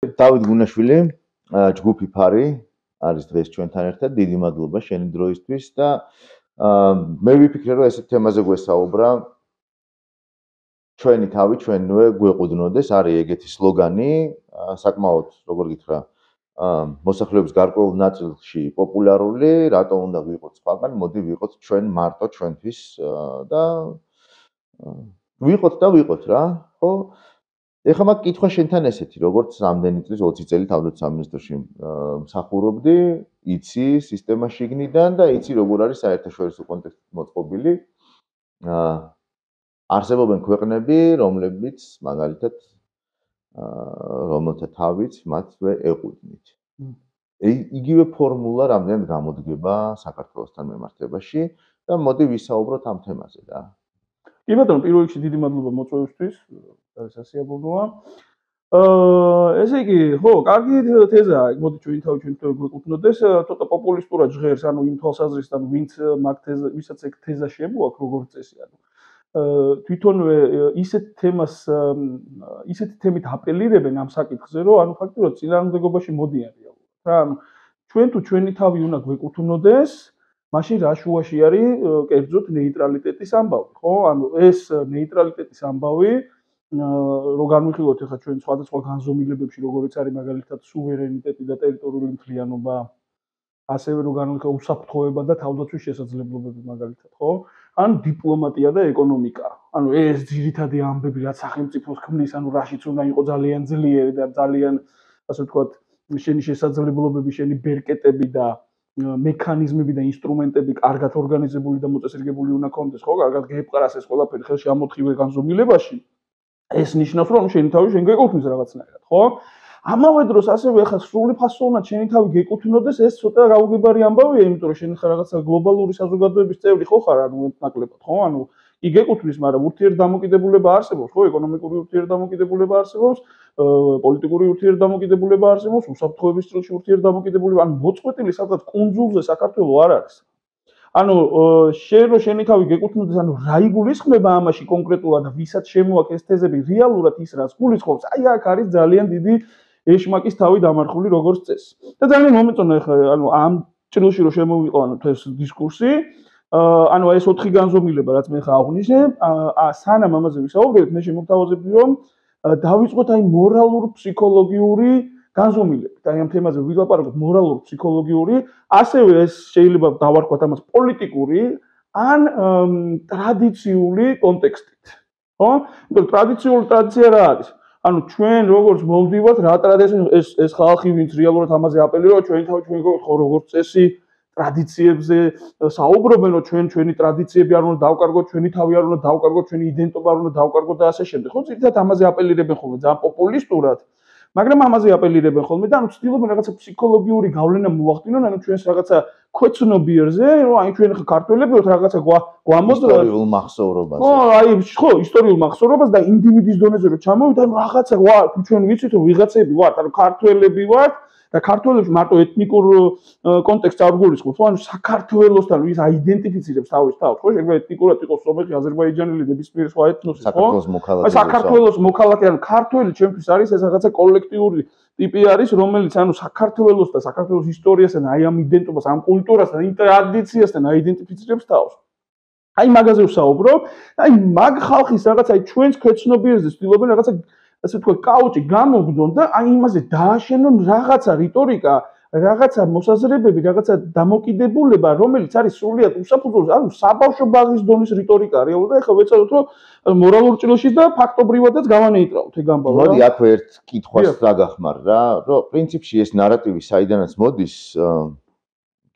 დავით გუნაშვილი, ჯგუფი ფარი არის დღეს ჩვენთან ერთად. დიდი მადლობა შენი დროისთვის და მე ვიფიქრე რომ ესეთ თემაზე გვესაუბრა. ჩვენი თავი ჩვენვე გვეყუდნოდეს, არის ეგეთი სლოგანი, საკმაოდ, როგორ გითხრა, მოსახლეობის გარკვეულ ნაწილში პოპულარული, რატომ უნდა ვიყოთ სხვაგან, მოდი ვიყოთ ჩვენ მარტო ჩვენთვის და ვიყოთ რა, ხო? ეხლა მაგ კითხვა შენთან ესეთი, როგორც რამდენი წლის 20 წელი თავდაცვის სამინისტროში მსახურობდი, იცი სისტემა შიგნიდან და იცი როგორ არის საერთაშორისო კონტექსტით მოწყობილი. არსებობენ ქვეყნები, რომლებიც მაგალითად რომელთა თავიც მათვე ეყუდნით. იგივე ფორმულა რამდენად გამოდგება საქართველოსთან მემართებაში და მოდი ვისაუბროთ ამ თემაზე რა. კი ბატონო, პირველ რიგში დიდი მადლობა მოწვევისთვის, ეს სასიამოვნოა. ესე იგი, ხო, კარგი თეზაა, მოდი ჩვენ თავი გვეკუთვნოდეს, ცოტა პოპულისტურად ჟღერს, ანუ იმ თვალსაზრისით, ვინც მაგ თეზა, ვისაც ეგ თეზა შემოაქვს, როგორც წესი, ანუ თვითონვე ისეთ თემით აპელირებენ ამ საკითხზე, რომ ანუ ფაქტობრივად წინააღმდეგობაში მოდიან რეალურად. რა, ანუ ჩვენ თუ ჩვენი თავი უნდა გვეკუთვნოდეს, მაშინ რა შუაში არის კერძოდ ნეიტრალიტეტის ამბავი, ხო? ანუ ეს ნეიტრალიტეტის ამბავი რო განვიხილოთ ახლა ჩვენ სხვადასხვა განზომილებებში, როგორიც არის მაგალითად სუვერენიტეტი და ტერიტორიული მთლიანობა, ასევე რო განვიხილოთ უსაფრთხოება და თავდაცვის შესაძლებლობები მაგალითად, ხო? ან დიპლომატია და ეკონომიკა. ანუ ეს ძირითადი ამბები, რაც სახელმწიფოს ქმნის, ანუ რაშიც უნდა იყოს ძალიან ძლიერი და ძალიან, ასე ვთქვათ, შენი შესაძლებლობები, შენი ბერკეტები და მექანიზმები და ინსტრუმენტები კარგად ორგანიზებული და მოწესრიგებული უნდა კონდეს, ხო? კარგად გეპყრას ეს ყველაფერი ხელში ამოთხივე განზომილებაში. ეს ნიშნავს, რომ შენი თავი შენ გეკუთვნის რაღაცნაირად, ხო? ამავე დროს ასევე ახლა სრული ფასოვნად შენი თავი გეკუთვნოდეს, ეს ცოტა გაუგებარი ამბავია, იმიტომ რომ შენ ხარ რაღაცა გლობალური საზოგადოების წევრი ხო ხარ, ანუ ნაკლებად, ხო? ანუ კი გეკუთვნის, მაგრამ ურთიერთდამოკიდებულება არსებობს, ხო? ეკონომიკური ურთიერთდამოკიდებულება არსებობს, პოლიტიკური ურთიერთდამოკიდებულება არსებობს, უსაფრთხოების სტილში ურთიერთდამოკიდებულება, ანუ მოწყვეტილი სადღაც კუნძულზე საქართველო არ არის. ანუ შენ რო შენი თავი გეკუთვნოდეს, ანუ რა იგულისხმება ამაში კონკრეტულად და ვისაც შემოაქვს ეს თეზები, რეალურად ის რაც გულისხმობს, აი აქ არის ძალიან დიდი ეშმაკის თავი დამარხული როგორც წესი. და ძალიან მომეწონა ახლა ანუ ამ ჭრილში რო შემოვიყო ანუ ეს დისკურსი, ანუ ეს 4 განზომილება რაც მე ხა აღვნიშნე, სანამ ამაზე ვისაუბრებთ, მე შემოგთავაზებდი რომ დავიწყოთ აი მორალურ-ფსიქოლოგიური განზომილებით. აი ამ თემაზე ვილაპარაკოთ მორალურ-ფსიქოლოგიური, ასევე ეს შეიძლება დავარქვათ ამას პოლიტიკური ან ტრადიციული კონტექსტით. ხო? იმიტომ ტრადიციული ტრადიცია რა არის? ანუ ჩვენ როგორც მოვდივართ, რა ტრადიცია ეს ხალხი ვინც რეალურად ამაზე აპელირებს, ჩვენი თავი ჩვენ ხო როგორც წესი ტრადიციებზე საუბრობენ, რომ ჩვენი ტრადიციები არ უნდა დავკარგოთ, ჩვენი თავი არ უნდა დავკარგოთ, ჩვენი იდენტობა არ უნდა დავკარგოთ და ასე შემდეგ. ხო, ზოგადად ამაზე აპელირებენ ხოლმე ძალიან პოპულისტურად. მაგრამ ამაზე აპელირებენ ხოლმე და ანუ ცდილობენ რაღაცა ფსიქოლოგიური გავლენა მოახდინონ, ანუ ჩვენს რაღაცა ქვეცნობიერზე, რომ აი ჩვენ ხა ქართველები ვართ რაღაცა გვამოძრა ისტორიულ მახსოვრობაზე. ხო, აი ხო, ისტორიულ მახსოვრობას და ინდივიდის დონეზე რომ ჩამოვიდეთ, ანუ რაღაცა ვარ, ჩვენ ვიცით რომ ვიღაცები ვართ, ანუ ქართველები ვართ და ქართველებს მარტო ეთნიკურ კონტექსტს არ გულისხმობს, ანუ საქართველოსთან ვის აიდენტიფიცირებს თავის თავს, ხო? შეიძლება ეთნიკურად იყოს სომეხი, აზერბაიჯანელი, ნებისმიერი სხვა ეთნოსი, ხო? საქართველოს მოქალაქე. აი საქართველოს მოქალაქე, ანუ ქართველი ჩემთვის არის ეს რაღაცა კოლექტიური ტიპი არის, რომელიც ანუ საქართველოს და საქართველოს ისტორიასთან, აი ამ იდენტობას, ამ კულტურასთან, იმ ტრადიციასთან აიდენტიფიცირებს თავს. აი მაგაზე ვსაუბრობ, აი მაგ ხალხის რაღაცა აი ჩვენს ქვეცნობიერზე ცდილობენ რაღაცა ასე ვთქვათ, კაუჭი გამოგდონ და აი იმაზე დააშენონ რაღაცა რიტორიკა, რაღაცა მოსაზრებები, რაღაცა დამოკიდებულება, რომელიც არის სრულიად უსაფრთხო, ანუ საბავშვო ბაღის დონის რიტორიკა რეალურად და ეხლა ვეცადოთ რომ მორალურ ჭრილში და ფაქტობრივადაც გავანეიტრალოთ ეგ ამბავი. მოდი აქვე ერთ კითხვას დაგახმარ რა, რომ პრინციპში ეს ნარატივი საიდანაც მოდის,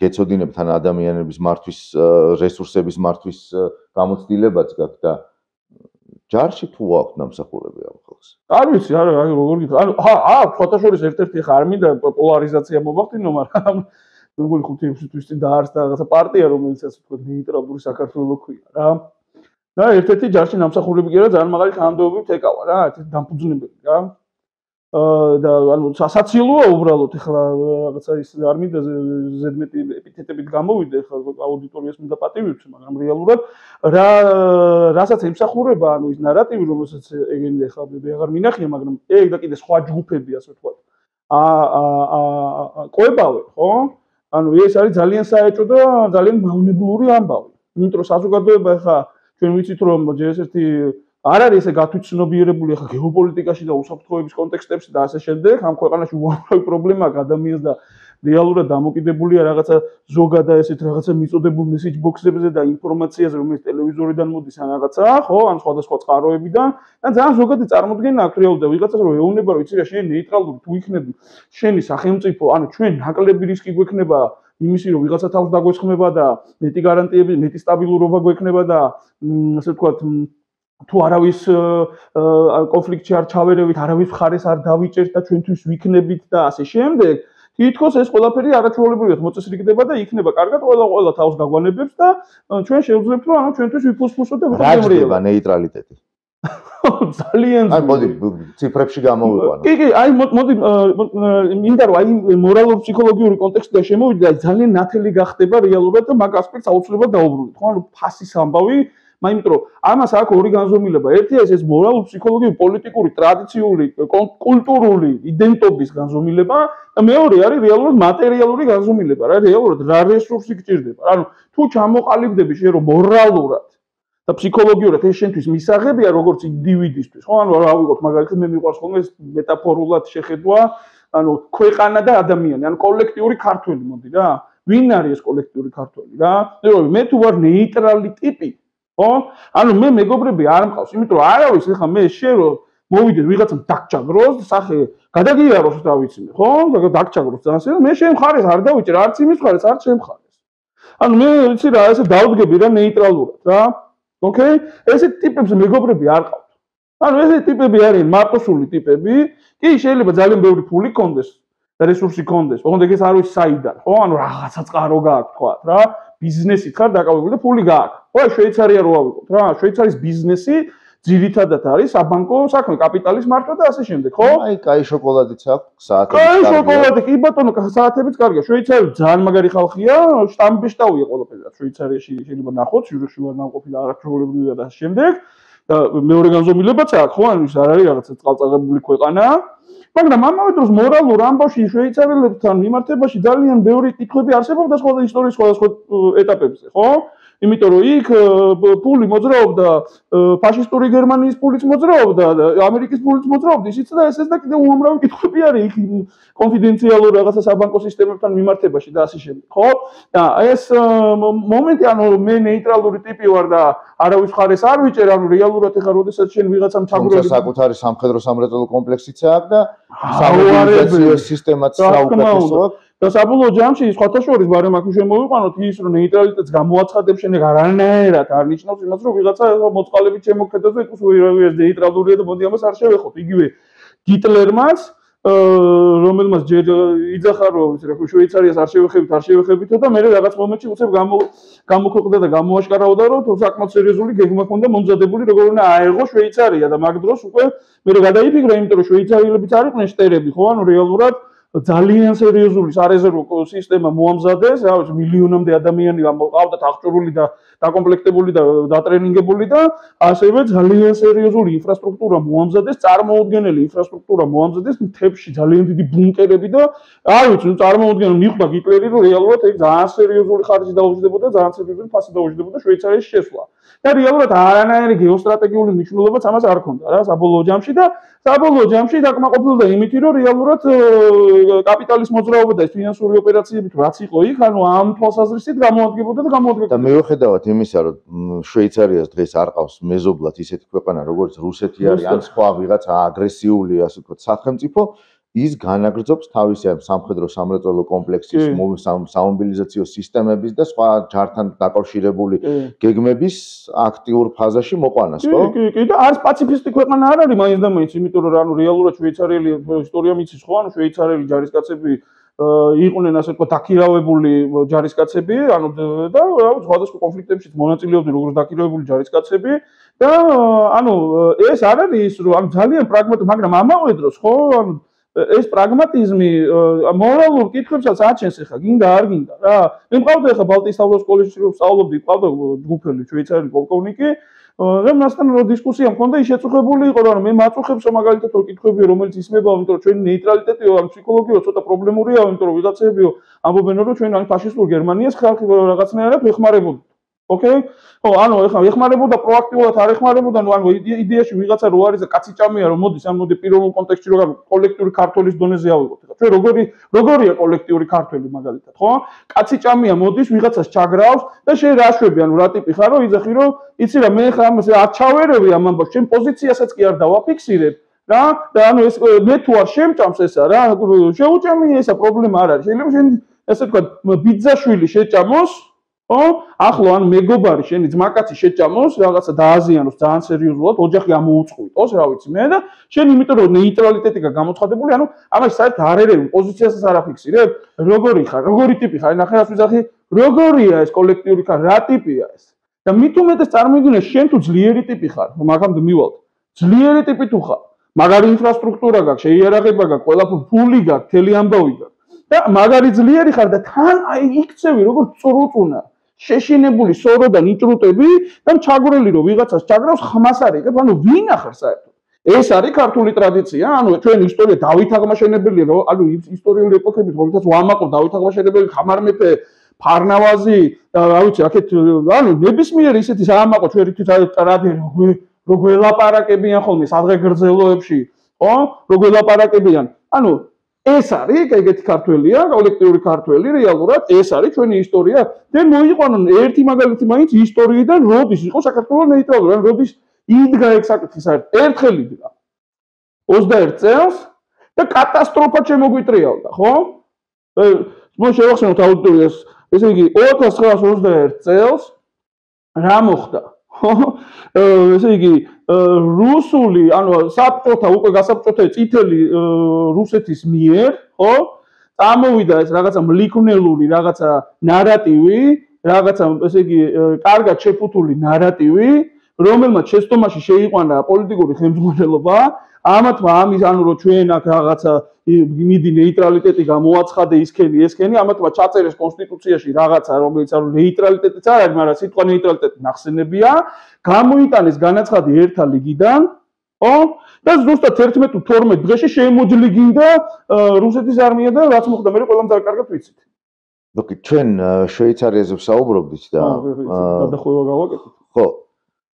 გეცოდინებთ ან ადამიანების მართვის რესურსების მართვის გამოცდილებაც გაქვთ და ჯარში თუ აქვს დამსახურები ამ ხალხს? არ ვიცი, არა, როგორ გითხრა. ანუ აქვს, ფოტოშორის ერთ-ერთი ხა არ მინდა პოლარიზაცია მოვახდინო, მაგრამ მეგონი 5-6 თვის წინ დაარსდა რაღაცა პარტია, რომელიც ასე ვთქვათ, ნეიტრალური საქართველო ქვია რა. და ერთ-ერთი ჯარში დამსახურები კი არა, ძალიან მაღალი თანამდებობით ეკავა რა, ერთ-ერთი დამფუძნებელი რა. და ანუ სასაცილოა უბრალოდ ეხლა რაღაცა ის არ მინდა ზედმეტი ეპითეტებით გამოვიდე ეხლა აუდიტორიას მინდა პატივივცე, მაგრამ რეალურად რასაც ემსახურება ანუ ის ნარატივი, რომელსაც ეგენი ეხლა მე აღარ მინახია, მაგრამ ეგ და კიდე სხვა ჯგუფები ასე ვთქვათ. ყვებავენ, ხო? ანუ ეს არის ძალიან საეჭვო და ძალიან მავნებლური ამბავი. იმიტომ რომ საზოგადოება ახლა ჩვენ ვიცით რომ ჯერ-ერთი არ არის ესე გათვითცნობიერებული ახლა გეოპოლიტიკაში და უსაფრთხოების კონტექსტებში და ასე შემდეგ. ამ ქვეყანაში უამრავი პრობლემა აქვს ადამიანს და რეალურად დამოკიდებულია რაღაცა ზოგადად ესეთ რაღაცა მიწოდებულ მესეჯ ბოქსებზე და ინფორმაციაზე, რომელიც ტელევიზორიდან მოდის ან რაღაცა, ხო, ან სხვადასხვა წყაროებიდან და ძალიან ზოგადი წარმოდგენა აქვს რეალურად. ვიღაცას რომ ეუბნება, რომ იცი რა, შენ ნეიტრალური თუ იქნები, შენი სახელმწიფო, ანუ ჩვენ ნაკლები რისკი გვექნება იმისი რომ ვიღაცა თავს დაგვესხმება და მეტი გარანტიები, მეტი სტაბილურობა გვექნება და ასე ვთქვათ თუ არავის კონფლიქტში არ ჩავერევით, არავის მხარეს არ დავიჭერთ და ჩვენთვის ვიქნებით და ასე შემდეგ. თითქოს ეს ყველაფერი არაჩვეულებრივად მოწესრიგდება და იქნება კარგად ყველა თავს გაგვანებებს და ჩვენ შევძლებთ რომ ანუ ჩვენთვის ვიფუსფუსოთ და ვიყავით რეალობა ნეიტრალიტეტი. ძალიან აი მოდი ციფრებში გამოვიყვანო. კი, აი მოდი მინდა რომ აი მორალურ-ფსიქოლოგიური კონტექსტიდან შემოვიდე და ძალიან ნათელი გახდება რეალურად და მაგ ასპექტს აუცილებლად დაუბრუნდით. ხო, ანუ ფასის ამბავი იმიტომ რომ ამას აქვს ორი განზომილება. ერთი ეს მორალურ-ფსიქოლოგიური, პოლიტიკური, ტრადიციული, კულტურული იდენტობის განზომილება და მეორე არის რეალურად მატერიალური განზომილება. რა რეალურად რა რესურსი გჭირდება. ანუ თუ ჩამოყალიბდები შენ რომ მორალურად და ფსიქოლოგიურად ეს შენთვის მისაღებია როგორც ინდივიდისთვის. ხო, ანუ რა ვიყოთ მაგალითად მე მიყვარს ხოლმე ეს მეტაფორულად შეხედვა, ანუ ქვეყანა და ადამიანი, ანუ კოლექტიური ქართველი მოდი რა. ვინ არის ეს კოლექტიური ქართველი რა? მე თუ ვარ ნეიტრალი ტიპი ხო? ანუ მე მეგობრები არ მყავს, იმიტომ რომ არავის ეხლა მე შენ რომ მოვიდე ვიღაცამ დაგჭაგროს, სახე გადაგიაროს რა ვიცი მე, ხო? დაგჭაგროს ძალიან, მე შენ მხარეს არ დავიჭერ, არც იმის მხარეს, არც შენ მხარეს. ანუ მე ვიცი რა, ესე დავდგები რა ნეიტრალურად რა. ოკეი? ესეთ ტიპებს მეგობრები არ ყავთ. ანუ ესეთ ტიპები არიან მარტოსული ტიპები, კი შეიძლება ძალიან ბევრი ფული გქონდეს და რესურსი გქონდეს, ოღონდ ეს არ ვიცი საიდან, ხო? ანუ რაღაცა წყარო გააქვს თქვა რა. ბიზნესით ხარ დაკავებული და ფული გააქვს. ხო, შვეიცარია რო ავიღოთ რა, შვეიცარიის ბიზნესი ძირითადად არის საბანკო საქმე, კაპიტალის მართვა და ასე შემდეგ, ხო? აი, კაი შოკოლადიც აქვს, საათებიც კარგია. კაი შოკოლადი, კი ბატონო, საათებიც კარგია. შვეიცარია ძალიან მაგარი ხალხია, შტამბეშტავია ყველაფერი. შვეიცარიაში შეიძლება ნახოთ, ჟურში ვარ ნამყოფი და არაჩვეულებრივია და ასე შემდეგ. და მეორე განზომილებაც აქვს, ხო, ანუ ის არ არის რაღაცა წყალწაღებული ქვეყანა. მაგრამ ამავე დროს მორალურ ამბავში შვეიცარიელებთან მიმართებაში ძალიან ბევრი კითხვები არსებობდა სხვადასხვა ისტორიის სხვადასხვა ეტაპებზე, ხო? იმიტომ რომ იქ ფული მოძრაობდა, ფაშისტური გერმანიის ფულიც მოძრაობდა და ამერიკის ფულიც მოძრაობდა, ისიც და ესეც და კიდევ უამრავი კითხვები არის იქ კონფიდენციალურ რაღაცა საბანკო სისტემებთან მიმართებაში და ასე შემდეგ, ხო? და ეს მომენტი, ანუ მე ნეიტრალური ტიპი ვარ და არავის მხარეს არ ვიჭერ, ანუ რეალურად ეხლა როდესაც შენ ვიღაცამ ჩაგვრელი საკუთარი სამხედრო-სამრეწველო კომპლექსიც აქვს და სამოვალებო სისტემაც საუკეთესო აქვს. და საბოლოო ჯამში სხვათა შორის ბარემ აქ შემოვიყვანოთ ის რომ ნეიტრალიტეტს გამოაცხადებს შენ არანაირად არ ნიშნავს იმას რომ ვიღაცა მოწყალებით შემოქმედებს და ის ეს ნეიტრალურია და მოდი ამას არ შევეხოთ. იგივე გიტლერმაც რომელმაც ჯერ იძახა რომ ის რა შვეიცარიას არ შევეხებითო და მე რაღაც მომენტში უცებ გამოქვეყნდა და გამოაშკარავდა რომ საკმაოდ სერიოზული გეგმა ჰქონდა მომზადებული როგორ უნდა აეღო შვეიცარია და მაგ დროს უკვე მე გადაიფიქრე იმიტომ რომ შვეიცარიელებიც არ იყვნენ შტერები ხო ანუ რეალურად ძალიან სერიოზული სარეზერვო სისტემა მოამზადეს, რა ვიცი, მილიონამდე ადამიანი ყავდათ აღჭურვილი და დაკომპლექტებული და დატრენინგებული და ასევე ძალიან სერიოზული ინფრასტრუქტურა მოამზადეს, წარმოუდგენელი ინფრასტრუქტურა მოამზადეს მთებში ძალიან დიდი ბუნკერები და არ ვიცი, წარმოუდგენელი მიხვდა გიტლერი, რომ რეალურად ეს ძალიან სერიოზული ხარჯი დაუჯდებოდა, ძალიან სერიოზული ფასი დაუჯდებოდა შვეიცარიის შესვლა. და რეალურად არანაირი გეოსტრატეგიული მნიშვნელობაც ამას არ ჰქონდა რა საბოლოო ჯამში და საბოლოო ჯამში დაკმაყოფილდა იმით, რომ რეალურად კაპიტალის მოძრაობა და ეს ფინანსური ოპერაციები თუ რაც იყო იქ, ანუ ამ თვალსაზრისით გამოადგებოდა და გამოადგებოდა. და მიუხედავად იმისა, რომ შვეიცარიას დღეს არ ყავს მეზობლად ისეთი ქვეყანა, როგორც რუსეთი არის, ან სხვა ვიღაცა აგრესიული, ასე ვთქვათ, სახელმწიფო, ის განაგრძობს თავისი სამხედრო-სამრეწველო კომპლექსის, სამობილიზაციო სისტემების და სხვა ჯართან დაკავშირებული გეგმების აქტიურ ფაზაში მოყვანას, ხო? კი, და არც პაციფისტი ქვეყანა არ არის მაინც და მაინც, იმიტომ რომ ანუ რეალურად შვეიცარიელი ისტორია მიცის, ხო? ანუ შვეიცარიელი ჯარისკაცები იყვნენ ასე ვთქვათ დაქირავებული ჯარისკაცები, ანუ და სხვადასხვა კონფლიქტებში მონაწილეობდნენ როგორც დაქირავებული ჯარისკაცები და ანუ ეს არ არის რომ ანუ ძალიან პრაგმატი, მაგრამ ამავე დროს, ხო? ანუ ეს პრაგმატიზმი მორალურ კითხვებსაც აჩენს ახლა, გინდა არ გინდა რა. მე მყავდა ახლა ბალტიის თავდასხმის სკოლაში რომ სწავლობდი, მყავდა ჯგუფელი შვეიცარიელი პოლკოვნიკი, და მასთან რო დისკუსია მქონდა, ის შეწუხებული იყო, რომ მე მაწუხებს რომ მაგალითად რო კითხვებია, რომელიც ისმებაა, იმიტომ რომ ჩვენი ნეიტრალიტეტიო, ან ფსიქოლოგიო ცოტა პრობლემურია, იმიტომ რომ ვიღაცებიო ამბობენ, რომ ჩვენ ან ფაშისტურ გერმანიას ხალხი რაღაცნაირად ვეხმარებოდით. ოკეი? ხო, ანუ ეხლა ეხმარებოდა პროაქტიულად, არ ეხმარებოდა, ანუ იდეაში ვიღაცა რო არის და კაცი ჭამია, რომ მოდის, ან მოდი პირველ კონტექსტში რო კოლექტიური ქართლის დონეზე ავიღოთ. ეხლა ჩვენ როგორია კოლექტიური ქართველი მაგალითად, ხო? კაცი ჭამია მოდის, ვიღაცას ჩაგრავს და შენ რა შვები, ანუ რა ტიპი ხარ, რომ იძახი, რომ იცი რა, მე ხა ამას არ ჩავერევი ამ ამბავს, შენ პოზიციასაც კი არ დავაფიქსირებ. რა და ანუ ეს მე თუ არ შემჭამს ესა რა შეუჭამია ესა პრობლემა არ არის შეიძლება შენ ესე თქვა ბიძაშვილი შეჭამოს ხო ახლო ან მეგობარი შენი ძმაკაცი შეჭამოს რაღაცა დააზიანოს ძალიან სერიოზულად ოჯახი ამოუწყვიტოს რა ვიცი მე და შენ იმიტომ რომ ნეიტრალიტეტი გამოცხადებული ანუ ამას საერთოდ არ ერევი პოზიციასაც არ აფიქსირებ როგორი ხარ როგორი ტიპი ხარ ნახე რას ვიზახი როგორია ეს კოლექტიური ხარ რა ტიპია ეს და მით უმეტეს წარმოგიდგენე შენ თუ ძლიერი ტიპი ხარ მაგამდე მივალთ ძლიერი ტიპი თუ ხარ მაგარი ინფრასტრუქტურა გაქვს, შეიარაღება გაქვს, ყველაფერი ფული გაქვს, თელი ამბავი გაქვს. და მაგარი ძლიერი ხარ და თან აი იქცევი როგორც წრუწუნა. შეშინებული სოროდან იჭრუტები და ჩაგვრელი რომ ვიღაცას ჩაგრავს ხმას არ იღებ, ანუ ვინ ახარ საერთოდ? ეს არის ქართული ტრადიცია, ანუ ჩვენ ისტორია დავით აღმაშენებელი, ანუ ისტორიული ეპოქებით, როდესაც ვამაყობ დავით აღმაშენებელი, ხამარ მეფე, ფარნავაზი, რა ვიცი, აქეთ ანუ ნებისმიერ ისეთი საამაყო ჩვენ ტრადიცია როგორ ელაპარაკებიან ხოლმე სადღე გრძელოებში, ხო? როგორ ელაპარაკებიან. ანუ ეს არის ეგეთი ქართველია, კოლექტიური ქართველი, რეალურად ეს არის ჩვენი ისტორია. და მოიყვანონ ერთი მაგალითი მაინც ისტორიიდან, როდის იყო საქართველოს ნეიტრალური, ან როდის იდგა ეგ საკითხი საერთოდ. ერთხელ იდგა. 21 წელს და კატასტროფა შემოგვიტრიალდა, ხო? მოდი შევახსენოთ აუდიტორიას, ესე იგი 1921 წელს რა მოხდა? ესე იგი რუსული, ანუ საბჭოთა უკვე გასაბჭოთა წითელი რუსეთის მიერ, ხო? წამოვიდა ეს რაღაცა მლიქნელური რაღაცა ნარატივი, რაღაცა ესე იგი კარგად შეფუთული ნარატივი, რომელმაც შეცდომაში შეიყვანა პოლიტიკური ხელმძღვანელობა, ამათმა ამის ანუ რომ ჩვენ აქ რაღაცა მიდი ნეიტრალიტეტი გამოაცხადე ისქენი, ამათმა ჩაწერეს კონსტიტუციაში რაღაცა, რომელიც ანუ ნეიტრალიტეტიც არ არის, მაგრამ სიტყვა ნეიტრალიტეტი ნახსენებია, გამოიტანეს განაცხადი ერთა ლიგიდან, ხო? და ზუსტად 11 თუ 12 დღეში შემოჯლიგინდა რუსეთის არმია და რაც მოხდა, მე ყველამ კარგად ვიცით. ოკეი, ჩვენ შვეიცარიაზე ვსაუბრობდით და გადახვევა გავაკეთეთ. ხო.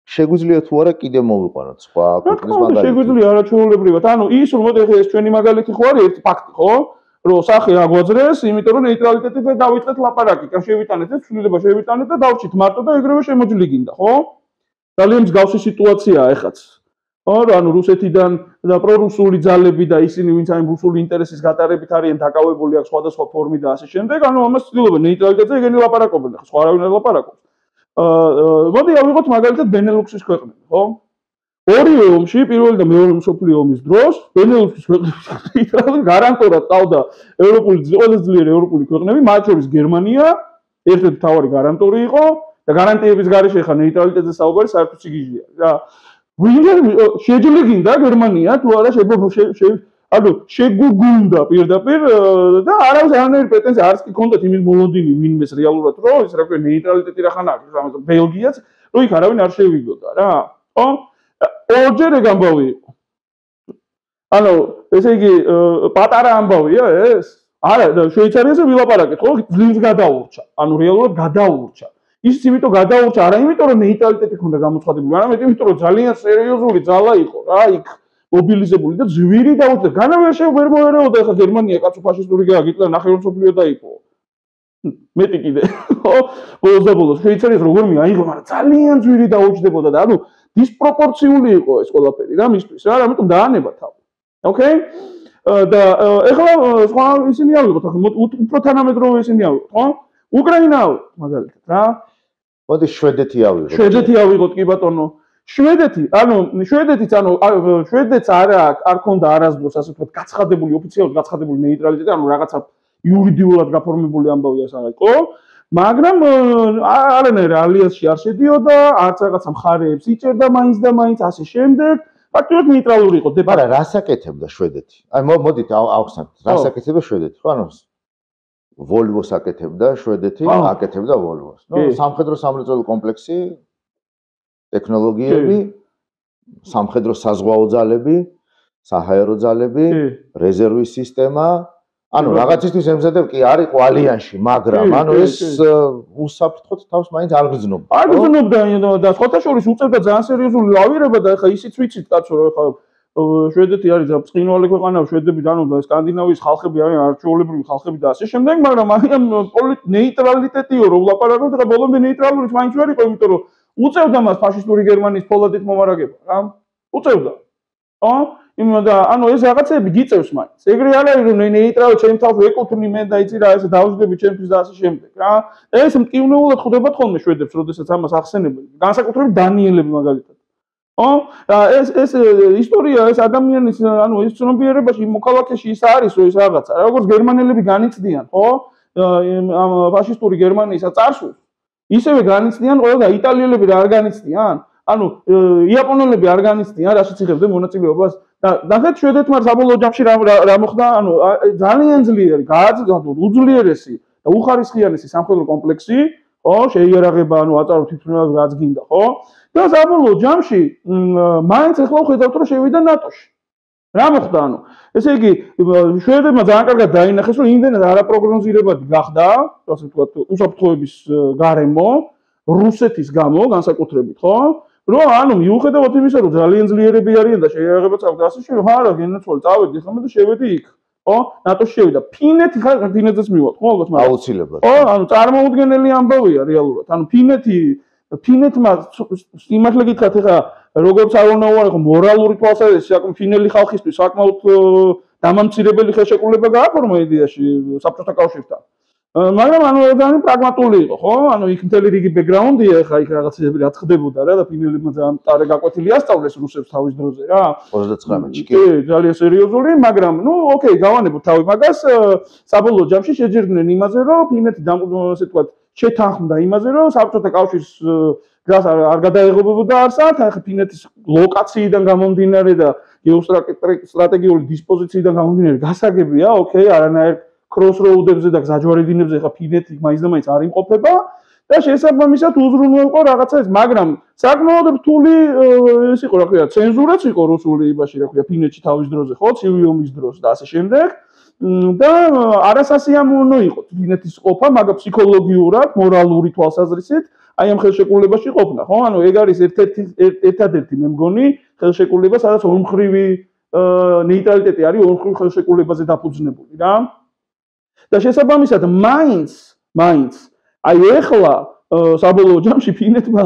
შეგვიძლია თუ არა კიდე მოვიყვანოთ სხვა ქვეყნის მაგალითი. შეგვიძლია არაჩვეულებრივად. ანუ ის რომ მოდი ეს ჩვენი მაგალითი ხო არის ერთი ფაქტი, ხო? რომ სახე აგვაძრეს, იმიტომ რომ ნეიტრალიტეტით დავიწყეთ ლაპარაკი. კა შევიტანეთ ეს ცვლილება შევიტანეთ და დავრჩით მარტო და ეგრევე შემოჯლიგინდა, ხო? ძალიან მსგავსი სიტუაციაა ეხაც. ხო, ანუ რუსეთიდან და პრორუსული ძალები და ისინი ვინც აი რუსული ინტერესის გატარებით არიან დაკავებული აქვს სხვადასხვა ფორმით და ასე შემდეგ, ანუ ამას ცდილობენ ნეიტრალიტეტზე ეგენი ლაპარაკობენ, ხო, სხვა არავინ არ ლაპარაკობს. მოდი ავიღოთ მაგალითად ბენელუქსის ქვეყნები, ხო? ორივე ომში, პირველი და მეორე მსოფლიო ომის დროს, ბენელუქსის ქვეყნები გარანტულად ყავდა ევროპული ყველაზე ძლიერი ევროპული ქვეყნები, მათ შორის გერმანია, ერთ-ერთი მთავარი გარანტორი იყო და გარანტიების გარეშე ხა ნეიტრალიტეტზე საუბარი საერთოდ სიგიჟეა. რა ვინმე შეჯლიგინდა გერმანია, თუ არა ანუ შეგუგუნდა პირდაპირ და არავის არანაირი პრეტენზია არც კი ქონდათ იმის მოლოდინი ვინმეს რეალურად რომ ეს რა ქვია ნეიტრალიტეტი რა ხან აქვს ამაზე ბელგიაც რომ იქ არავინ არ შევიდოდა რა ხო ორჯერ ეგ ამბავი იყო ანუ ესე იგი პატარა ამბავია ეს არა შვეიცარიაზე ვილაპარაკეთ ხო ძლივს გადაურჩა ანუ რეალურად გადაურჩა ის იმიტომ გადაურჩა არა იმიტომ რომ ნეიტრალიტეტი ქონდა გამოცხადებული არამედ იმიტომ რომ ძალიან სერიოზული ძალა იყო რა იქ მობილიზებული და ძვირი დაუჭდა. განავერშე ვერ მოერეოდა ხა გერმანია კაცო ფაშისტური გაგიტლა ნახევარ მსოფლიო დაიპო. მეტი კიდე. ხო? ბოლოს შვეიცარიას როგორ მიაიღო, მაგრამ ძალიან ძვირი დაუჭდებოდა და ანუ დისპროპორციული იყო ეს ყველაფერი რა მისთვის რა, ამიტომ დაანება თავი. ოკეი? და ეხლა სხვა ისინი ავიღოთ, ახლა უფრო თანამედროვე ისინი ავიღოთ, ხო? უკრაინა მაგალითად რა. მოდი შვედეთი ავიღოთ. შვედეთი ავიღოთ კი ბატონო. შვედეთიც არ ქონდა არასდროს ასე ვთქვათ გაცხადებული ოფიციალურად გაცხადებული ნეიტრალიტეტი, ანუ რაღაცა იურიდიულად გაფორმებული ამბავი ეს არ იყო, მაგრამ არანაირ ალიანსში არ შედიოდა, არც რაღაცა მხარეებს იჭერდა მაინც და მაინც ასე შემდეგ, ფაქტობრივად ნეიტრალური იყო. მაგრამ რას აკეთებდა შვედეთი? აი მოდით ავხსნათ, რას აკეთებდა შვედეთი? ხო, ანუ ვოლვოს აკეთებდა შვედეთი, აკეთებდა ვოლვოს. ნუ სამხედრო სამრეწველო კომპლექსი ტექნოლოგიები, სამხედრო საზღვაო ძალები, საჰაერო ძალები, რეზერვის სისტემა. ანუ რაღაცისთვის ემზადებ კი არ იყო ალიანსში, მაგრამ ანუ ეს უსაფრთხოდ თავს მაინც არ გრძნობდა. არ გრძნობდა და სხვათა შორის უწევდა ძალიან სერიოზული ლავირება და ეხა ისიც ვიცით კაცო, ეხა შვედეთი არის ბრწყინვალე ქვეყანა, შვედები ანუ და სკანდინავიის ხალხები არიან არჩეულებრივი ხალხები და ასე შემდეგ, მაგრამ ამ ნეიტრალიტეტიო რომ ვლაპარაკობთ და ბოლომდე ნეიტრალურიც მაინც ვერ იყო, იმიტომ რომ უწევდა მას ფაშისტური გერმანიის ფოლადით მომარაგება, რა. უწევდა. და ანუ ეს რაღაცები გიწევს მაინც. ეგრე არ არის რომ ნეიტრალო ჩემ თავს ეკუთვნი მე და იცი რა ესე დავждები ჩემთვის და ასე შემდეგ, რა. ეს მტკივნეულად ხვდება თხოვნე შვედებს, როდესაც ამას ახსენებენ. განსაკუთრებით დანიელები მაგალითად. და ეს ისტორია, ეს ადამიანის, ანუ ეს ცნობიერებაში მოქალაქეში ის არის, რომ ეს რაღაცა, როგორც გერმანელები განიცდიან, ხო? ამ ფაშისტური გერმანიის წარსულს, ისევე განიცდიან ყველა და იტალიელები რა არ განიცდიან? ანუ იაპონელები არ განიცდიან, რაშიც იღებდნენ მონაწილეობას და ნახეთ შვედეთმა საბოლოო ჯამში რა მოხდა, ანუ ძალიან ძლიერი, გააძლიერა უძლიერესი და უხარისხიანესი სამხედრო კომპლექსი, ხო, შეიარაღება, ანუ აწარო თვითმფრინავები რაც გინდა, ხო? და საბოლოო ჯამში მაინც ახლა ვხედავთ რომ შევიდა ნატოში. რა მოხდა, ანუ ესე იგი შვედებმა ძალიან კარგად დაინახეს რომ იმდენად არაპროგნოზირებადი გახდა, ასე ვთქვათ, უსაფრთხოების გარემო რუსეთის გამო განსაკუთრებით, ხო? რომ ანუ მიუხედავად იმისა, რომ ძალიან ძლიერები არიან და შეიარაღებაც აქვს ასე რომ არა გენაცვალე წავედი ხომ და შევედი იქ, ხო? ნატოში შევიდა. ფინეთი ხარ ფინეთზეც მივალ, ხო, ალბათ მაგრამ აუცილებლად. ხო, ანუ წარმოუდგენელი ამბავია რეალურად. ანუ ფინეთმა იმართლა გითხრათ ეხლა როგორც არ უნდა უარყო მორალური თვალსაზრისით, ფინელი ხალხისთვის საკმაოდ დამამცირებელი ხელშეკრულება გააფორმა იდეაში საბჭოთა კავშირთან. მაგრამ ანუ ძალიან პრაგმატული იყო, ხო? ანუ იქ მთელი რიგი ბექგრაუნდია, ეხლა იქ რაღაცები რა ხდებოდა რა და ფინელებმა ძალიან ტარე გაკვეთილი ასწავლეს რუსებს თავის დროზე რა. 39-ში კი. კი, ძალიან სერიოზული, მაგრამ ნუ ოკეი, გავანებოთ თავი მაგას, საბოლოო ჯამში შეჯერდნენ იმაზე, რომ ფინეთი ასე ვთქვათ, შეთანხმდა იმაზე, რომ საბჭოთა კავშირის გზას არ გადაეღებებოდა არსად, ახლა ფინეთის ლოკაციიდან გამომდინარე და გეოსტრატეგიული დისპოზიციიდან გამომდინარე გასაგებია, ოკეი, არანაირ crossroad-ებზე და გზაჯვარედინებზე ხა ფინეთი მაინც და მაინც არ იმყოფება და შესაბამისად უზრუნველყო რაღაცა ეს, მაგრამ საკმაოდ რთული ეს იყო, რა ქვია, ცენზურაც იყო რუსული იმაში, რა ქვია, ფინეთში თავის დროზე, ხო, ცივი ომის დროს და ასე შემდეგ. და არასასიამოვნო იყო ფინეთის ყოფა, მაგრამ ფსიქოლოგიურად, მორალური თვალსაზრისით აი ამ ხელშეკრულებაში ყოფნა, ხო? ანუ ეგ არის ერთადერთი მე მგონი ხელშეკრულება, სადაც ორმხრივი ნეიტრალიტეტი არის ორმხრივ ხელშეკრულებაზე დაფუძნებული რა. და შესაბამისად მაინც აი ეხლა საბოლოო ჯამში ფინეთმა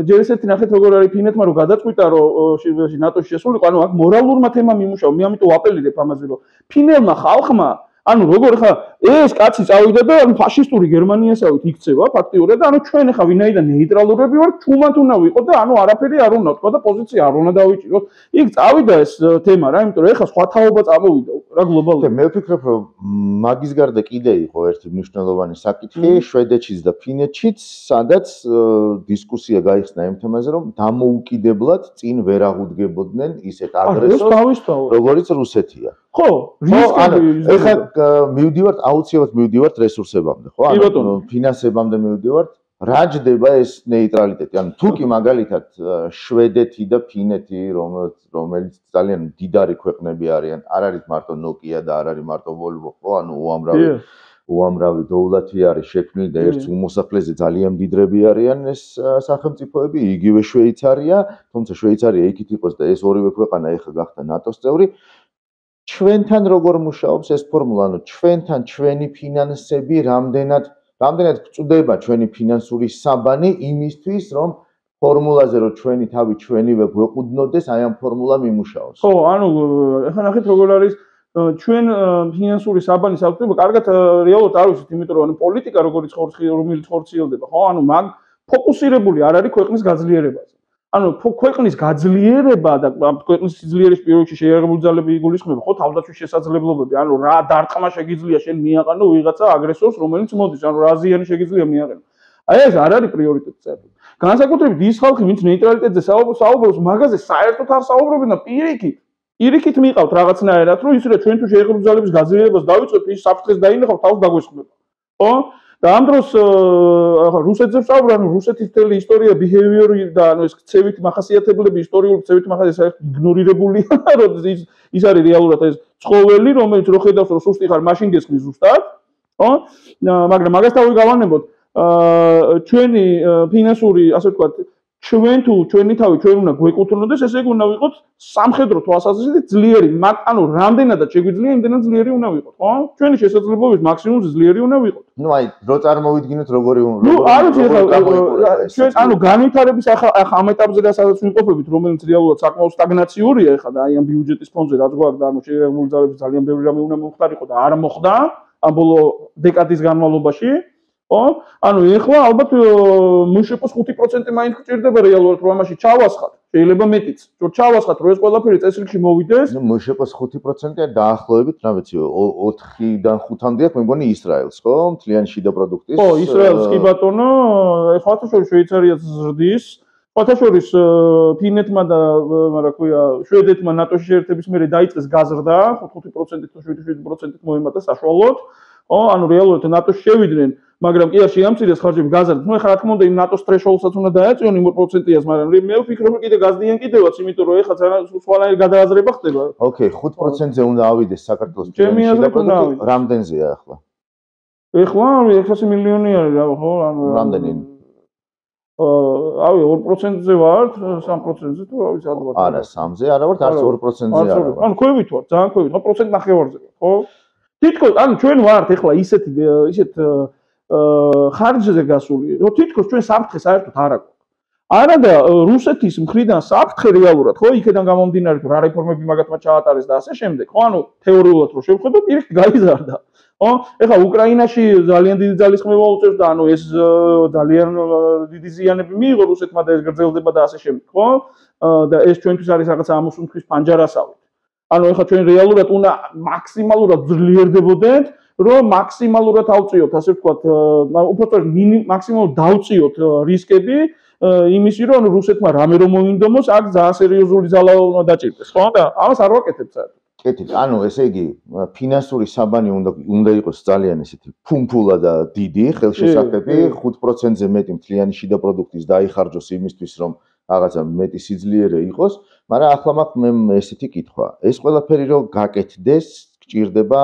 ჯერ ესეთი ნახეთ როგორ არის ფინეთმა რომ გადაწყვიტა რომ ნატოში შესულიყო, ანუ აქ მორალურმა თემამ იმუშავა, მე ამიტომ ვაპელირებ ამაზე რომ ფინელმა ხალხმა ანუ როგორ ხა ეს კაცი წავიდა და ანუ ფაშისტური გერმანიასავით იქცევა ფაქტიურად და ანუ ჩვენ ხა ვინაიდან ნეიტრალურები ვართ, ჩუმად უნდა ვიყოთ და ანუ არაფერი არ უნდა თქვა და პოზიცია არ უნდა დავიჭიროთ. იქ წავიდა ეს თემა რა, იმიტომ რომ ეხა სხვა თაობა წამოვიდა რა გლობალურად. მე ვფიქრობ რომ მაგის გარდა კიდე იყო ერთი მნიშვნელოვანი საკითხი შვედეთშიც და ფინეთშიც, სადაც დისკუსია გაიხსნა იმ თემაზე, რომ დამოუკიდებლად წინ ვერ აღუდგებოდნენ ისეთ აგრესორს, როგორც რუსეთია. ხო, ეხლა მივდივართ აუცილებლად მივდივართ რესურსებამდე, ხო? ანუ ფინანსებამდე მივდივართ. რა ჯდება ეს ნეიტრალიტეტი? ანუ თუ კი მაგალითად შვედეთი და ფინეთი, რომელიც ძალიან დიდარი ქვეყნები არიან, არ არის მარტო Nokia და არ არის მარტო Volvo, ხო? ანუ უამრავი დოულათი არის შექმნილი და ერთ უმოსახლეზე ძალიან მდიდრები არიან ეს სახელმწიფოები, იგივე შვეიცარია, თუმცა შვეიცარია იქით იყოს და ეს ორივე ქვეყანა ეხლა გახდა ნატოს წევრი. ჩვენთან როგორ მუშაობს ეს ფორმულა, ანუ ჩვენთან ჩვენი ფინანსები რამდენად გვწვდება ჩვენი ფინანსური საბანი იმისთვის, რომ ფორმულაზე რომ ჩვენი თავი ჩვენივე გვეყუდნოდეს, აი ამ ფორმულამ იმუშაოს. ხო, ანუ ეხლა ნახეთ როგორ არის ჩვენ ფინანსური საბანის ავტომატურად კარგად რეალურად არ ვიცით, იმიტომ რომ პოლიტიკა რომელიც ხორციელდება, ხო, ანუ მაგ ფოკუსირებული არ არის ქვეყნის გაძლიერებაზე. ანუ ქვეყნის გაძლიერება და ქვეყნის სიძლიერის პირველში შეიარაღებული ძალები იგულისხმება, ხო, თავდაცვის შესაძლებლობები, ანუ რა დარტყმა შეგიძლია შენ მიაყენო ვიღაცა აგრესორს, რომელიც მოდის, ანუ რა ზიანი შეგიძლია მიაყენო. აი ეს არ არის პრიორიტეტი წერტილი. განსაკუთრებით ის ხალხი, ვინც ნეიტრალიტეტზე საუბრობს, მაგაზე საერთოდ არ საუბრობენ და პირიქით მიყავთ რაღაცნაირად, რომ ისე რა ჩვენ თუ შეიარაღებული ძალების გაძლიერებას დავიწყებთ, ის საფრთხეს დაინახავთ, თავს დაგვესხმება. ხო? და ამ დროს ახლა რუსეთზე ვსაუბრობ, ანუ რუსეთის მთელი ისტორია, behavior-ი და ანუ ეს ქცევითი მახასიათებლები, ისტორიული ქცევითი მახასიათებლები იგნორირებულია, როდეს ის არის რეალურად ეს ცხოველი, რომელიც რო ხედავს, რომ სუსტი ხარ, მაშინ გესხმის ზუსტად, ხო? მაგრამ მაგას თავი გავანებოთ, ჩვენი ფინანსური, ასე ვთქვათ, ჩვენ თუ ჩვენი თავი ჩვენ უნდა გვეკუთვნოდეს, ესე იგი უნდა ვიყოთ სამხედრო თვალსაზრისით ძლიერი, ანუ რამდენადაც შეგვიძლია, იმდენად ძლიერი უნდა ვიყოთ, ხო? ჩვენი შესაძლებლობების მაქსიმუმ ძლიერი უნდა ვიყოთ. ნუ აი, რო წარმოვიდგინოთ როგორი არ ვიცი ჩვენ ანუ განვითარების ახლა ამ ეტაპზე და სადაც ვიმყოფებით, რომელიც რეალურად საკმაოდ სტაგნაციურია ახლა და აი ამ ბიუჯეტის ფონზე რაც გვაქვს და ანუ შეერებული ძალების ძალიან ბევრი რამე უნდა მომხდარიყო და არ მოხდა ამ ბოლო დეკადის განმავლობაში. ხო? ანუ ეხლა ალბათ მშპ-ს 5% მაინც გჭირდება რეალურად რომ ამაში ჩავასხათ. შეიძლება მეტიც. რომ ჩავასხათ, რომ ეს ყველაფერი წესრიგში მოვიდეს. ნუ მშპ-ს 5%-ია დაახლოებით, რა ვიცი, 4-დან 5-მდე აქვს, მე მგონი ისრაელს, ხო? მთლიანი შიდა პროდუქტის. ხო, ისრაელს კი ბატონო, ხოთა შორის შვეიცარიაც ზრდის. ხოთა შორის ფინეთმა და რა ქვია, შვედეთმა ნატოში შეერთების მერე დაიწყეს გაზრდა, 5%-ით თუ 7%-ით მოემატა საშუალოდ. ხო, ანუ რეალურად ნატოში შევიდნენ, მაგრამ კი არ შეამცირეს ხარჯები გაზრდით. ნუ ეხლა რა თქმა უნდა იმ ნატოს threshold-საც უნდა დაეწიონ იმ 2%-ს, მაგრამ მე ვფიქრობ, რომ კიდე გაზრდიან კიდევაც, იმიტომ რომ ეხლა სხვანაირი გადააზრება ხდება. ოკეი, 5%-ზე უნდა ავიდეს საქართველოს ჩემი აზრით უნდა ავიდეს. რამდენზეა ახლა? ეხლა 600 მილიონი არის რა, ხო, ანუ რამდენი? 2%-ზე ვართ, 3%-ზე თუ რა ვიცი, ადვარ. არა, 3-ზე არა ვართ, არც 2%-ზე არა. ანუ ქვევით ვართ, ძალიან ქვევით, 1% ნახევარზე, ხო? თითქოს, ანუ ჩვენ ვართ ეხლა ისეთ ხარჯზე გასული, რომ თითქოს ჩვენ საფრთხე საერთოდ არ აქვს. არა და რუსეთის მხრიდან საფრთხე რეალურად, ხო, იქიდან გამომდინარე, თუ რა რეფორმები მაგათმა ჩაატარეს და ასე შემდეგ, ხო, ანუ თეორიულად რო შევხედოთ, პირიქით გაიზარდა. ხო, ეხლა უკრაინაში ძალიან დიდი ძალისხმევა უწევს და ანუ ეს ძალიან დიდი ზიანები მიიღო რუსეთმა და ეს გრძელდება და ასე შემდეგ, ხო? და ეს ჩვენთვის არის რაღაცა ამოსუნთქვის პანჯარასავით. ანუ ეხლა ჩვენ რეალურად უნდა მაქსიმალურად ძლიერდებოდეთ, რომ მაქსიმალურად ავწიოთ, ასე ვთქვათ, უბრალოდ მაქსიმალურად დავწიოთ რისკები იმისი, რომ რუსეთმა რამე რომ მოინდომოს, აქ ძალიან სერიოზული ძალა უნდა დაჭირდეს, ხო? და ამას არ ვაკეთებ საერთოდ. კეთილი, ანუ ესე იგი, ფინანსური საბანი უნდა იყოს ძალიან ესეთი ფუმფულა და დიდი, ხელშესახები, 5%-ზე მეტი მთლიანი შიდა პროდუქტის დაიხარჯოს იმისთვის, რომ რაღაცა მეტი სიძლიერე იყოს, მაგრამ ახლა მაქვს მე ესეთი კითხვა. ეს ყველაფერი რომ გაკეთდეს, გჭირდება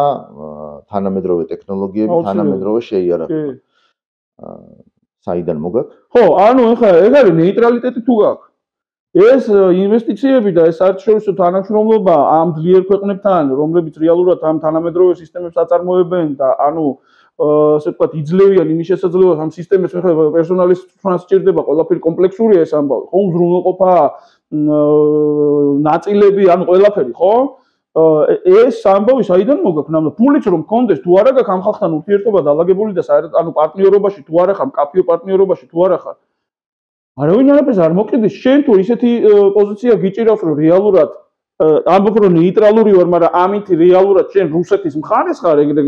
თანამედროვე ტექნოლოგიები, თანამედროვე შეიარაღება. საიდან მოგაქვს? ხო, ანუ ეხლა ეგ არის ნეიტრალიტეტი თუ გაქვს. ეს ინვესტიციები და ეს საერთაშორისო თანამშრომლობა ამ ძლიერ ქვეყნებთან, რომლებიც რეალურად ამ თანამედროვე სისტემებს აწარმოებენ და ანუ ასე ვთქვათ, იძლევიან იმის შესაძლებლობას ამ სისტემებს მეხება პერსონალის თვალს სჭირდება, ყველაფერი კომპლექსურია ეს ამბავი, ხო, უზრუნველყოფა, ნაწილები, ანუ ყველაფერი, ხო? ეს ამბავი საიდან მოგაქვს? ნამდვილად ფულიც რომ მქონდეს, თუ არა გაქვს ამ ხალხთან ურთიერთობა დალაგებული და საერთოდ ანუ პარტნიორობაში თუ არა ხარ, მკაფიო პარტნიორობაში თუ არა ხარ. არავინ არაფერს არ მოკიდეს, შენ თუ ისეთი პოზიცია გიჭირავს, რომ რეალურად ამბობ რომ ნეიტრალური ვარ, მაგრამ ამით რეალურად შენ რუსეთის მხარეს ხარ, ეგრე